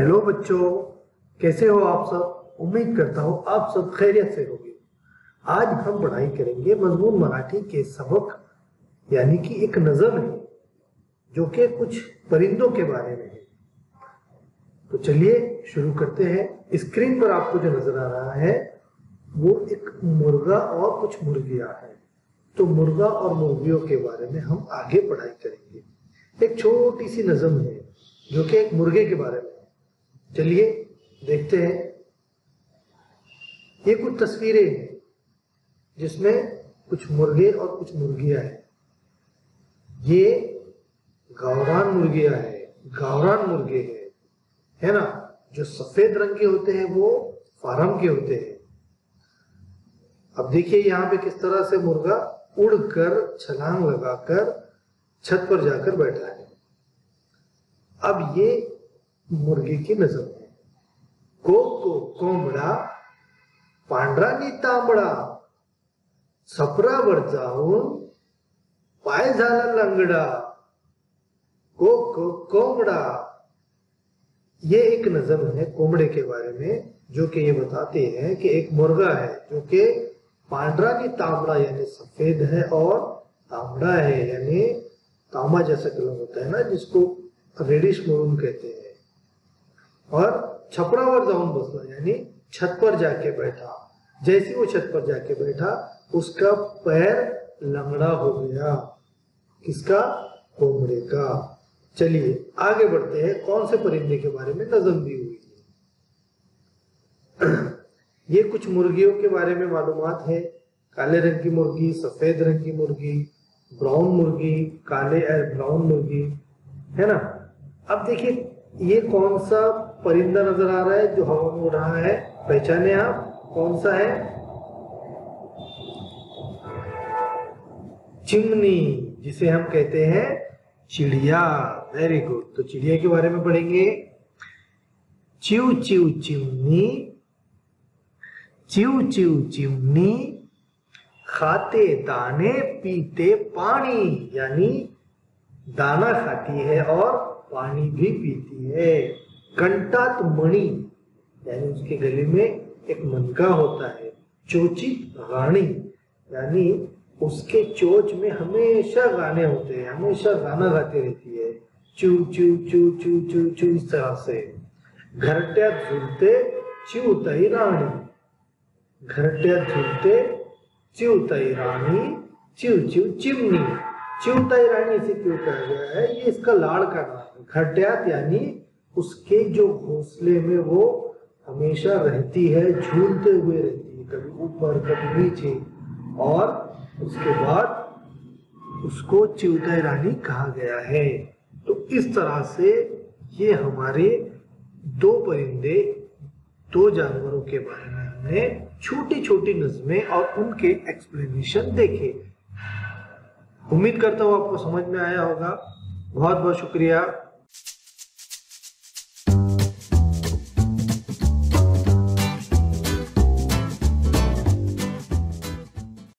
Hello बच्चों, कैसे हो आप सब। उम्मीद करता हूँ आप सब खैरियत से होंगे। आज हम पढ़ाई करेंगे मजमून मराठी के सबक यानी कि एक नज़म है जो कि कुछ परिंदों के बारे में है। तो चलिए शुरू करते हैं। स्क्रीन पर आपको जो नजर आ रहा है वो एक मुर्गा और कुछ मुर्गियां हैं। तो मुर्गा और मुर्गियों के बारे में हम आगे पढ़ाई करेंगे। एक छोटी सी नज़म है जो कि एक मुर्गे के बारे में है। चलिए देखते हैं। ये कुछ तस्वीरें हैं जिसमें कुछ मुर्गे और कुछ मुर्गियां हैं। ये गावरान मुर्गियां हैं, गावरान मुर्गे हैं, है ना। जो सफेद रंग के होते हैं वो फार्म के होते हैं। अब देखिए यहाँ पे किस तरह से मुर्गा उड़कर छलांग लगाकर छत पर जाकर बैठा है। अब ये मुर्गे की नजर है। को कोंबडा पांढरा नी तांबडा सपरावर जाऊन पाय झाला लंगडा। को कोंबडा, ये एक नज़म है कोंबड़े के बारे में जो कि ये बताते हैं कि एक मुर्गा है जो कि पांढरा नी तांबड़ा यानी सफेद है और तांबड़ा है यानी तांबा जैसा कलर होता है ना, जिसको रेडिश मरून कहते हैं। और छपरावर जाऊन बसला यानी छत पर जाके बैठा। जैसे वो छत पर जाके बैठा उसका पैर लंगड़ा हो गया। किसका? कोंबड़े का। चलिए आगे बढ़ते हैं। कौन से परिंदे के बारे में नज़म दी हुई है। ये कुछ मुर्गियों के बारे में मालूमात है। काले रंग की मुर्गी, सफेद रंग की मुर्गी, ब्राउन मुर्गी, काले ब्राउन मुर्गी, है ना। अब देखिए ये कौन सा परिंदा नजर आ रहा है जो हवा में उड़ रहा है। पहचाने आप कौन सा है? चिमनी, जिसे हम कहते हैं चिड़िया। Very good. तो चिड़िया के बारे में पढ़ेंगे। चिव चिव चिमनी, चिव चिव चिमनी, खाते दाने पीते पानी यानी दाना खाती है और पानी भी पीती है। कंटात मणि यानी उसके गले में एक मनका होता है। चोचित रानी यानी उसके चोच में हमेशा गाने होते हैं, हमेशा गाना गाती रहती है। चू चू चू चू चू चू, इस तरह से। घरट्यात झुलते चिवताई रानी, घरट्यात झुलते चिवताई रानी, चिव चिव चिमनी। चिवताई रानी से क्यों कहा गया है? ये इसका लाड़ का नाम है। घरट्यात यानी उसके जो घोंसले में वो हमेशा रहती है, झूलते हुए रहती है, कभी ऊपर कभी नीचे। और उसके बाद उसको चिवताई रानी कहा गया है। तो इस तरह से ये हमारे दो परिंदे, दो जानवरों के बारे में हमने छोटी छोटी नज़में और उनके एक्सप्लेनेशन देखे। उम्मीद करता हूँ आपको समझ में आया होगा। बहुत बहुत शुक्रिया।